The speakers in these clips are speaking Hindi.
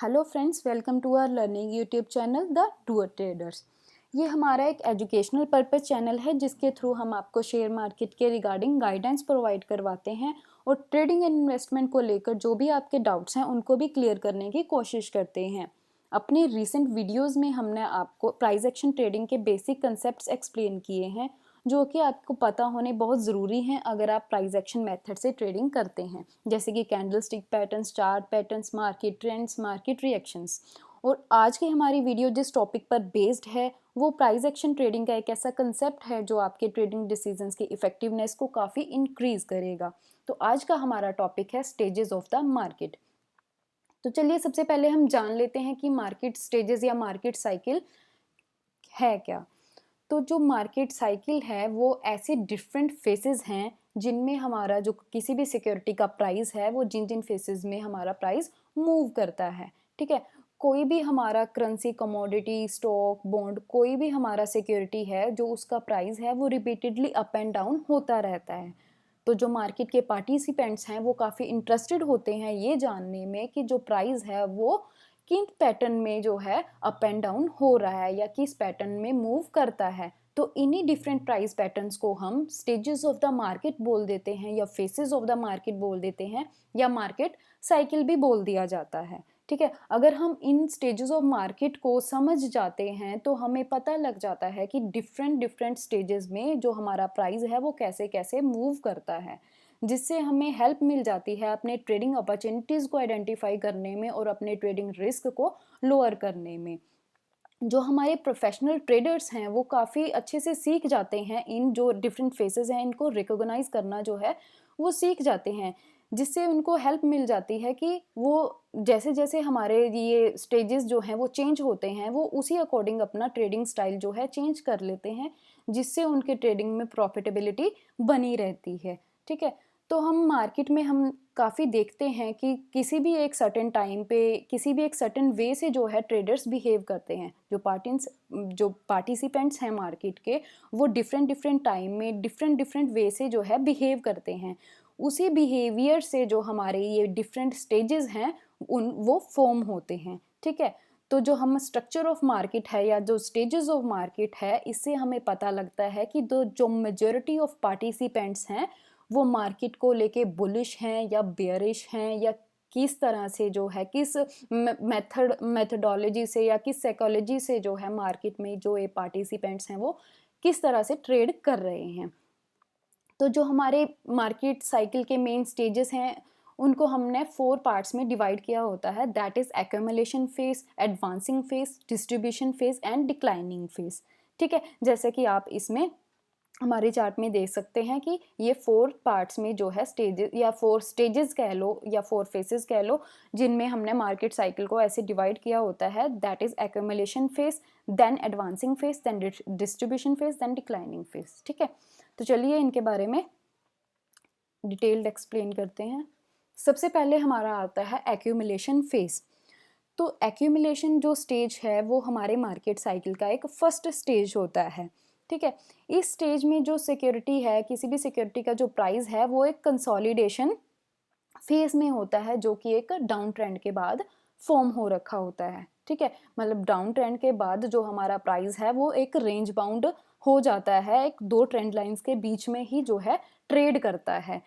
Hello friends, welcome to our learning YouTube channel the doer traders. ये हमारा एक एजुकेशनल पर्पस चैनल है जिसके थ्रू हम आपको शेयर मार्केट के रिगार्डिंग गाइडेंस प्रोवाइड करवाते हैं और ट्रेडिंग एंड इन्वेस्टमेंट को लेकर जो भी आपके डाउट्स हैं उनको भी क्लियर करने की कोशिश करते हैं। अपने रिसेंट वीडियोस में हमने आपको प्राइस एक्शन ट्रेडिंग के बेसिक कंसेप्ट्स एक्सप्लेन किए हैं जो कि आपको पता होने बहुत ज़रूरी हैं अगर आप प्राइस एक्शन मेथड से ट्रेडिंग करते हैं, जैसे कि candle stick patterns, chart patterns, market trends, market reactions. और आज की हमारी वीडियो जिस टॉपिक पर बेस्ड है वो प्राइस एक्शन ट्रेडिंग का एक ऐसा कंसेप्ट है जो आपके ट्रेडिंग डिसीजंस की इफेक्टिवनेस को काफ़ी इंक्रीज करेगा। तो आज का हमारा टॉपिक है स्टेजेस ऑफ द मार्केट। तो चलिए सबसे पहले हम जान लेते हैं कि मार्केट स्टेजेस या मार्केट साइकिल है क्या। तो जो मार्केट साइकिल है वो ऐसे डिफरेंट फेसेस हैं जिनमें हमारा जो किसी भी सिक्योरिटी का प्राइस है वो जिन जिन फेसेस में हमारा प्राइस मूव करता है। ठीक है, कोई भी हमारा करेंसी, कमोडिटी, स्टॉक, बॉन्ड, कोई भी हमारा सिक्योरिटी है जो उसका प्राइस है वो रिपीटेडली अप एंड डाउन होता रहता है। तो जो मार्केट के पार्टिसिपेंट्स हैं वो काफ़ी इंटरेस्टेड होते हैं ये जानने में कि जो प्राइस है वो किन पैटर्न में जो है अप एंड डाउन हो रहा है या किस पैटर्न में मूव करता है। तो इन्हीं डिफरेंट प्राइस पैटर्न्स को हम स्टेजेस ऑफ द मार्केट बोल देते हैं या फेसेस ऑफ द मार्केट बोल देते हैं या मार्केट साइकिल भी बोल दिया जाता है। ठीक है, अगर हम इन स्टेजेस ऑफ मार्केट को समझ जाते हैं तो हमें पता लग जाता है कि डिफरेंट डिफरेंट स्टेजेस में जो हमारा प्राइस है वो कैसे कैसे मूव करता है, जिससे हमें हेल्प मिल जाती है अपने ट्रेडिंग अपॉर्चुनिटीज़ को आइडेंटिफाई करने में और अपने ट्रेडिंग रिस्क को लोअर करने में। जो हमारे प्रोफेशनल ट्रेडर्स हैं वो काफ़ी अच्छे से सीख जाते हैं, इन जो डिफरेंट फेसेस हैं इनको रिकॉग्नाइज करना जो है वो सीख जाते हैं, जिससे उनको हेल्प मिल जाती है कि वो जैसे जैसे हमारे ये स्टेजेस जो हैं वो चेंज होते हैं वो उसी अकॉर्डिंग अपना ट्रेडिंग स्टाइल जो है चेंज कर लेते हैं, जिससे उनके ट्रेडिंग में प्रॉफिटेबिलिटी बनी रहती है। ठीक है, तो हम मार्केट में हम काफ़ी देखते हैं कि किसी भी एक सर्टेन टाइम पे किसी भी एक सर्टेन वे से जो है ट्रेडर्स बिहेव करते हैं। जो पार्टिसिपेंट्स हैं मार्केट के वो डिफरेंट डिफरेंट टाइम में डिफरेंट डिफरेंट वे से जो है बिहेव करते हैं। उसी बिहेवियर से जो हमारे ये डिफरेंट स्टेजेस हैं उन वो फॉर्म होते हैं। ठीक है, तो जो हम स्ट्रक्चर ऑफ मार्केट है या जो स्टेजेस ऑफ मार्केट है इससे हमें पता लगता है कि जो मेजॉरिटी ऑफ पार्टिसिपेंट्स हैं वो मार्केट को लेके बुलिश हैं या बेयरिश हैं या किस तरह से जो है किस मेथडोलॉजी से या किस साइकोलॉजी से जो है मार्केट में जो ये पार्टिसिपेंट्स हैं वो किस तरह से ट्रेड कर रहे हैं। तो जो हमारे मार्केट साइकिल के मेन स्टेजेस हैं उनको हमने 4 पार्ट्स में डिवाइड किया होता है, that is accumulation phase, advancing phase, distribution phase and declining phase. ठीक है, जैसे कि आप इसमें हमारे चार्ट में देख सकते हैं कि ये 4 पार्ट्स में जो है स्टेजेस या 4 स्टेजेस कह लो या 4 फेसेस कह लो जिनमें हमने मार्केट साइकिल को ऐसे डिवाइड किया होता है, that is accumulation phase, then advancing phase, then distribution phase, then declining phase. ठीक है, तो चलिए इनके बारे में डिटेल्ड एक्सप्लेन करते हैं। सबसे पहले हमारा आता है एक्यूमुलेशन फेज। तो एक्यूमुलेशन जो स्टेज है वो हमारे मार्केट साइकिल का एक फर्स्ट स्टेज होता है। ठीक है, इस स्टेज में जो सिक्योरिटी है किसी भी सिक्योरिटी का जो प्राइस है वो एक कंसोलिडेशन फेज में होता है जो कि एक डाउन ट्रेंड के बाद फॉर्म हो रखा होता है। ठीक है, मतलब डाउन ट्रेंड के बाद जो हमारा प्राइस है वो एक रेंज बाउंड हो जाता है, एक 2 ट्रेंड लाइंस के बीच में ही जो है ट्रेड करता है।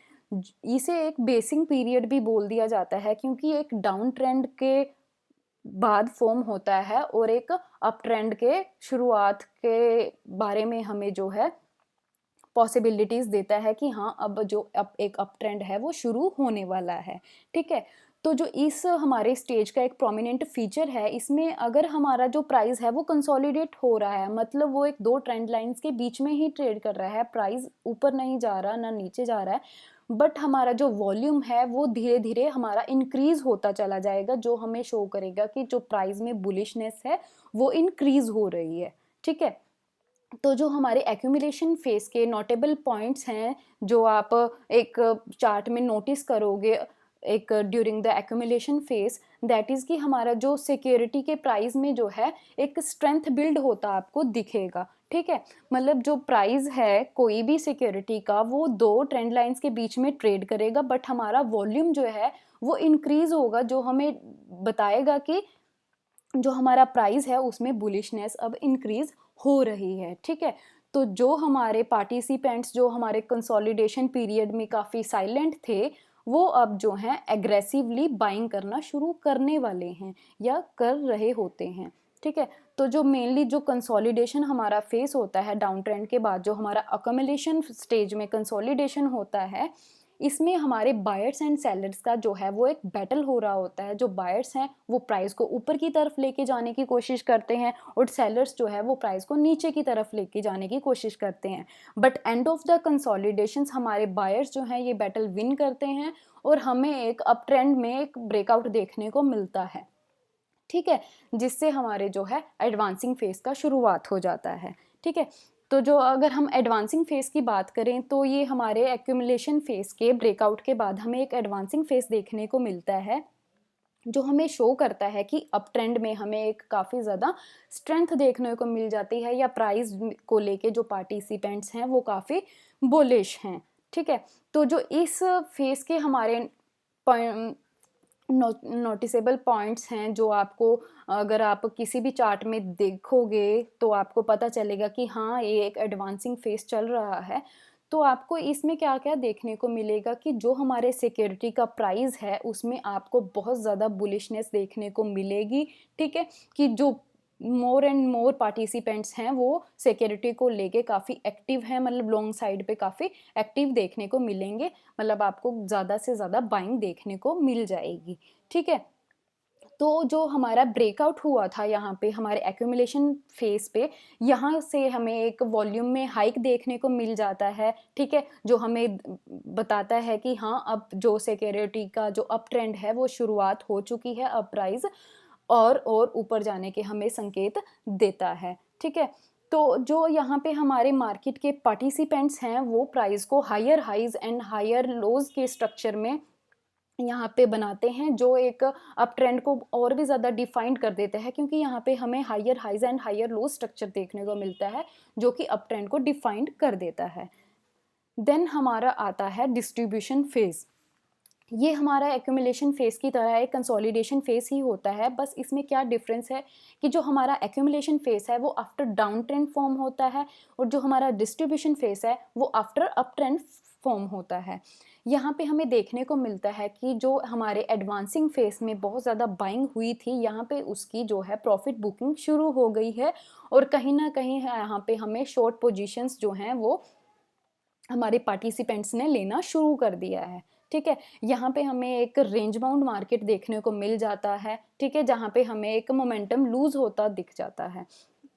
इसे एक बेसिंग पीरियड भी बोल दिया जाता है क्योंकि एक डाउन ट्रेंड के बाद फॉर्म होता है और एक अप ट्रेंड के शुरुआत के बारे में हमें जो है पॉसिबिलिटीज़ देता है कि हाँ अब जो एक अप ट्रेंड है वो शुरू होने वाला है। ठीक है, तो जो इस हमारे स्टेज का एक प्रोमिनेंट फीचर है इसमें अगर हमारा जो प्राइस है वो कंसोलिडेट हो रहा है, मतलब वो एक 2 ट्रेंड लाइंस के बीच में ही ट्रेड कर रहा है, प्राइस ऊपर नहीं जा रहा ना नीचे जा रहा है, बट हमारा जो वॉल्यूम है वो धीरे धीरे हमारा इंक्रीज होता चला जाएगा जो हमें शो करेगा कि जो प्राइस में बुलिशनेस है वो इंक्रीज हो रही है। ठीक है, तो जो हमारे एक्यूमुलेशन फेज के नोटेबल पॉइंट्स हैं जो आप एक चार्ट में नोटिस करोगे एक during the accumulation phase, that is कि हमारा जो सिक्योरिटी के प्राइस में जो है एक स्ट्रेंथ बिल्ड होता आपको दिखेगा। ठीक है, मतलब जो प्राइस है कोई भी सिक्योरिटी का वो 2 ट्रेंड लाइंस के बीच में ट्रेड करेगा बट हमारा वॉल्यूम जो है वो इंक्रीज होगा जो हमें बताएगा कि जो हमारा प्राइस है उसमें बुलिशनेस अब इंक्रीज हो रही है, ठीक है। तो जो हमारे पार्टिसिपेंट्स जो हमारे कंसोलिडेशन पीरियड में काफ़ी साइलेंट थे, वो अब जो हैं एग्रेसिवली बाइंग करना शुरू करने वाले हैं या कर रहे होते हैं, ठीक है। तो जो मेनली जो कंसोलिडेशन हमारा फेस होता है डाउन ट्रेंड के बाद, जो हमारा अकोमोलेशन स्टेज में कंसोलिडेशन होता है, इसमें हमारे बायर्स एंड सेलर्स का जो है वो एक बैटल हो रहा होता है। जो बायर्स हैं वो प्राइस को ऊपर की तरफ लेके जाने की कोशिश करते हैं और सेलर्स जो है वो प्राइस को नीचे की तरफ लेके जाने की कोशिश करते हैं। बट एंड ऑफ द कंसोलिडेशंस हमारे बायर्स जो हैं ये बैटल विन करते हैं और हमें एक अप ट्रेंड में एक ब्रेकआउट देखने को मिलता है, ठीक है, जिससे हमारे जो है एडवांसिंग फेज का शुरुआत हो जाता है, ठीक है। तो जो अगर हम एडवांसिंग फेज की बात करें तो ये हमारे एक्यूमुलेशन फेज के ब्रेकआउट के बाद हमें एक एडवांसिंग फेज देखने को मिलता है, जो हमें शो करता है कि अप ट्रेंड में हमें एक काफ़ी ज़्यादा स्ट्रेंथ देखने को मिल जाती है या प्राइस को लेके जो पार्टिसिपेंट्स हैं वो काफ़ी बुलिश हैं, ठीक है। तो जो इस फेज के हमारे नोटिसेबल पॉइंट्स हैं, जो आपको अगर आप किसी भी चार्ट में देखोगे तो आपको पता चलेगा कि हाँ ये एक एडवांसिंग फेज चल रहा है। तो आपको इसमें क्या क्या देखने को मिलेगा कि जो हमारे सिक्योरिटी का प्राइस है उसमें आपको बहुत ज़्यादा बुलिशनेस देखने को मिलेगी, ठीक है, कि जो मोर एंड मोर पार्टिसिपेंट्स हैं वो सिक्योरिटी को लेके काफ़ी एक्टिव हैं, मतलब लॉन्ग साइड पे काफ़ी एक्टिव देखने को मिलेंगे, मतलब आपको ज़्यादा से ज़्यादा बाइंग देखने को मिल जाएगी, ठीक है। तो जो हमारा ब्रेकआउट हुआ था यहाँ पे हमारे एक्यूमुलेशन फेज पे, यहाँ से हमें एक वॉल्यूम में हाइक देखने को मिल जाता है, ठीक है, जो हमें बताता है कि हाँ अब जो सिक्योरिटी का जो अप ट्रेंड है वो शुरुआत हो चुकी है, अब प्राइस और ऊपर जाने के हमें संकेत देता है, ठीक है। तो जो यहाँ पे हमारे मार्केट के पार्टिसिपेंट्स हैं वो प्राइस को higher highs and higher lows के स्ट्रक्चर में यहाँ पे बनाते हैं, जो एक अप ट्रेंड को और भी ज़्यादा डिफाइंड कर देते हैं, क्योंकि यहाँ पे हमें higher highs and higher low structure देखने को मिलता है जो कि अप ट्रेंड को डिफाइंड कर देता है। देन हमारा आता है डिस्ट्रीब्यूशन फेज। ये हमारा एक्यूमुलेशन फेज की तरह एक कंसोलिडेशन फेज ही होता है, बस इसमें क्या डिफरेंस है कि जो हमारा एक्यूमुलेशन फेज है वो आफ्टर डाउन ट्रेंड फॉर्म होता है और जो हमारा डिस्ट्रीब्यूशन फेज है वो आफ्टर अप ट्रेंड फॉर्म होता है। यहाँ पे हमें देखने को मिलता है कि जो हमारे एडवांसिंग फेज में बहुत ज़्यादा बाइंग हुई थी, यहाँ पे उसकी जो है प्रॉफिट बुकिंग शुरू हो गई है और कहीं ना कहीं यहाँ पे हमें शॉर्ट पोजीशंस जो हैं वो हमारे पार्टिसिपेंट्स ने लेना शुरू कर दिया है, ठीक है। यहाँ पे हमें एक रेंज बाउंड मार्केट देखने को मिल जाता है, ठीक है, जहाँ पे हमें एक मोमेंटम लूज होता दिख जाता है।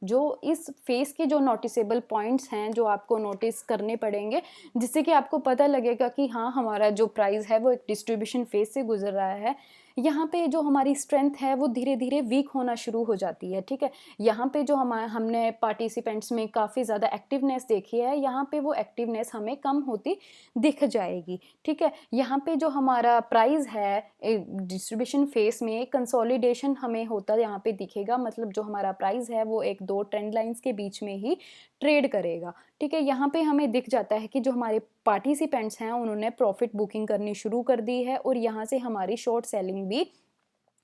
जो इस फेस के जो नोटिसेबल पॉइंट्स हैं जो आपको नोटिस करने पड़ेंगे, जिससे कि आपको पता लगेगा कि हाँ हमारा जो प्राइस है वो एक डिस्ट्रीब्यूशन फेज से गुजर रहा है। यहाँ पे जो हमारी स्ट्रेंथ है वो धीरे धीरे वीक होना शुरू हो जाती है, ठीक है। यहाँ पे जो हमने पार्टिसिपेंट्स में काफ़ी ज़्यादा एक्टिवनेस देखी है, यहाँ पे वो एक्टिवनेस हमें कम होती दिख जाएगी, ठीक है। यहाँ पे जो हमारा प्राइस है डिस्ट्रीब्यूशन फेस में कंसोलिडेशन हमें होता यहाँ पे दिखेगा, मतलब जो हमारा प्राइस है वो एक दो ट्रेंड लाइंस के बीच में ही ट्रेड करेगा, ठीक है। यहाँ पे हमें दिख जाता है कि जो हमारे पार्टिसिपेंट्स हैं उन्होंने प्रॉफिट बुकिंग करनी शुरू कर दी है और यहाँ से हमारी शॉर्ट सेलिंग भी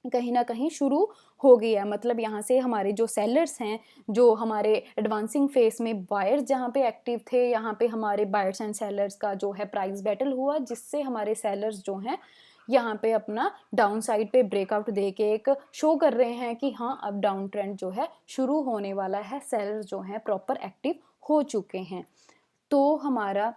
कहीं ना कहीं शुरू हो गई है। मतलब यहाँ से हमारे जो सेलर्स हैं, जो हमारे एडवांसिंग फेस में बायर्स जहाँ पे एक्टिव थे, यहाँ पे हमारे बायर्स एंड सेलर्स का जो है प्राइस बैटल हुआ, जिससे हमारे सेलर्स जो हैं यहाँ पे अपना डाउन साइड पे ब्रेकआउट दे के एक शो कर रहे हैं कि हाँ अब डाउन ट्रेंड जो है शुरू होने वाला है, सेलर्स जो हैं प्रॉपर एक्टिव हो चुके हैं। तो हमारा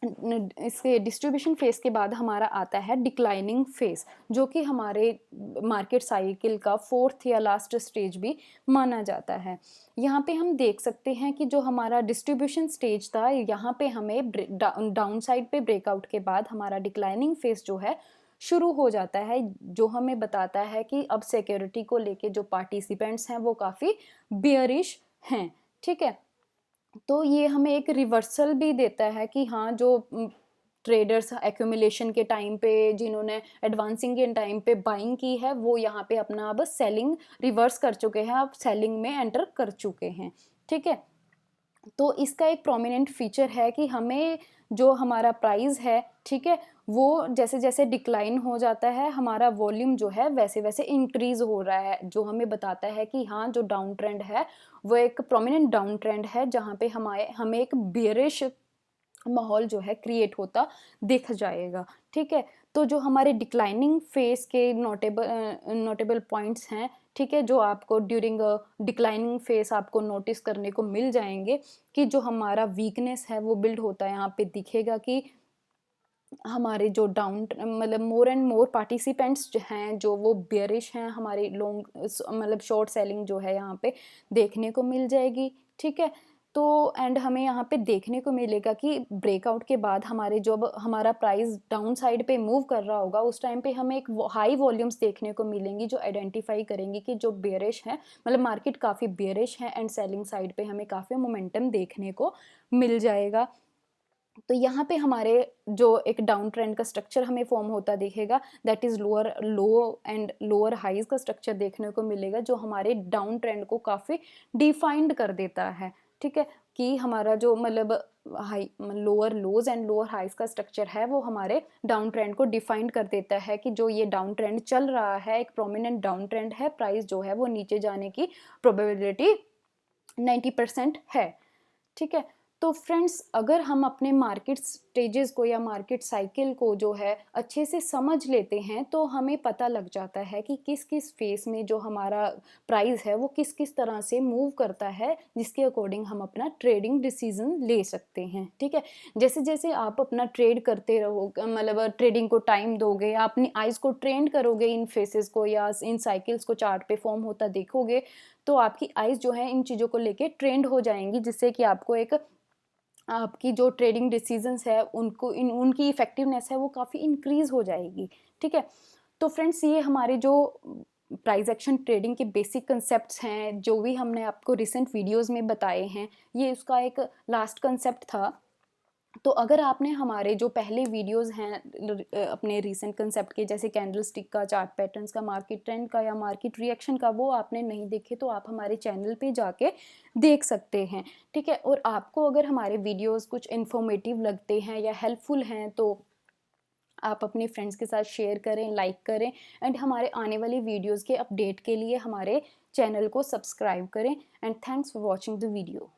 इसके डिस्ट्रीब्यूशन फेज के बाद हमारा आता है डिक्लाइनिंग फेज, जो कि हमारे मार्केट साइकिल का फोर्थ या लास्ट स्टेज भी माना जाता है। यहाँ पे हम देख सकते हैं कि जो हमारा डिस्ट्रीब्यूशन स्टेज था, यहाँ पे हमें डाउन साइड पे ब्रेकआउट के बाद हमारा डिक्लाइनिंग फेज जो है शुरू हो जाता है, जो हमें बताता है कि अब सिक्योरिटी को लेके जो पार्टिसिपेंट्स हैं वो काफ़ी बियरिश हैं, ठीक है। तो ये हमें एक रिवर्सल भी देता है कि हाँ जो ट्रेडर्स एक्यूमुलेशन के टाइम पे जिन्होंने एडवांसिंग के टाइम पे बाइंग की है वो यहाँ पे अपना अब सेलिंग रिवर्स कर चुके हैं, अब सेलिंग में एंटर कर चुके हैं, ठीक है। तो इसका एक प्रोमिनेंट फीचर है कि हमें जो हमारा प्राइस है, ठीक है, वो जैसे जैसे डिक्लाइन हो जाता है, हमारा वॉल्यूम जो है वैसे वैसे इंक्रीज़ हो रहा है, जो हमें बताता है कि हाँ, जो डाउन ट्रेंड है वो एक प्रोमिनेंट डाउन ट्रेंड है, जहाँ पे हमें एक बेयरिश माहौल जो है क्रिएट होता दिख जाएगा। ठीक है, तो जो हमारे डिक्लाइनिंग फेस के नोटेबल पॉइंट्स हैं, ठीक है, जो आपको ड्यूरिंग डिक्लाइनिंग फेस आपको नोटिस करने को मिल जाएंगे कि जो हमारा वीकनेस है वो बिल्ड होता है। यहाँ पे दिखेगा कि हमारे जो डाउन मतलब मोर एंड मोर पार्टिसिपेंट्स जो हैं, जो वो बेयरिश हैं, हमारी लॉन्ग मतलब शॉर्ट सेलिंग जो है यहाँ पे देखने को मिल जाएगी। ठीक है, तो एंड हमें यहाँ पे देखने को मिलेगा कि ब्रेकआउट के बाद हमारे जब हमारा प्राइस डाउन साइड पे मूव कर रहा होगा, उस टाइम पे हमें एक हाई वॉल्यूम्स देखने को मिलेंगी, जो आइडेंटिफाई करेंगी कि जो बेयरिश है, मतलब मार्केट काफ़ी बेयरिश है एंड सेलिंग साइड पे हमें काफ़ी मोमेंटम देखने को मिल जाएगा। तो यहाँ पे हमारे जो एक डाउन ट्रेंड का स्ट्रक्चर हमें फॉर्म होता दिखेगा, that is lower low and lower highs का स्ट्रक्चर देखने को मिलेगा, जो हमारे डाउन ट्रेंड को काफ़ी डिफाइंड कर देता है। ठीक है, कि हमारा जो मतलब high lower lows and lower highs का स्ट्रक्चर है वो हमारे डाउन ट्रेंड को डिफाइंड कर देता है कि जो ये डाउन ट्रेंड चल रहा है, एक प्रोमिनेंट डाउन ट्रेंड है, प्राइस जो है वो नीचे जाने की प्रोबेबिलिटी 90% है। ठीक है, तो फ्रेंड्स, अगर हम अपने मार्केट स्टेजेस को या मार्केट साइकिल को जो है अच्छे से समझ लेते हैं, तो हमें पता लग जाता है कि किस किस फेस में जो हमारा प्राइस है वो किस किस तरह से मूव करता है, जिसके अकॉर्डिंग हम अपना ट्रेडिंग डिसीजन ले सकते हैं। ठीक है, जैसे जैसे आप अपना ट्रेड करते रहोगे, मतलब ट्रेडिंग को टाइम दोगे, आप अपनी आइज़ को ट्रेंड करोगे इन फेसेस को या इन साइकिल्स को चार्ट पे फॉर्म होता देखोगे, तो आपकी आइज़ जो है इन चीज़ों को लेके ट्रेंड हो जाएंगी, जिससे कि आपको एक आपकी जो ट्रेडिंग डिसीजंस है उनको उनकी इफ़ेक्टिवनेस है वो काफ़ी इंक्रीज़ हो जाएगी। ठीक है, तो फ्रेंड्स, ये हमारे जो प्राइस एक्शन ट्रेडिंग के बेसिक कंसेप्ट्स हैं, जो भी हमने आपको रिसेंट वीडियोस में बताए हैं, ये उसका एक लास्ट कंसेप्ट था। तो अगर आपने हमारे जो पहले वीडियोस हैं अपने रीसेंट कंसेप्ट के, जैसे कैंडल स्टिक का, चार्ट पैटर्न्स का, मार्केट ट्रेंड का या मार्केट रिएक्शन का, वो आपने नहीं देखे तो आप हमारे चैनल पे जाके देख सकते हैं। ठीक है, और आपको अगर हमारे वीडियोस कुछ इन्फॉर्मेटिव लगते हैं या हेल्पफुल हैं, तो आप अपने फ्रेंड्स के साथ शेयर करें, लाइक करें एंड हमारे आने वाली वीडियोज़ के अपडेट के लिए हमारे चैनल को सब्सक्राइब करें। And thanks for watching the video.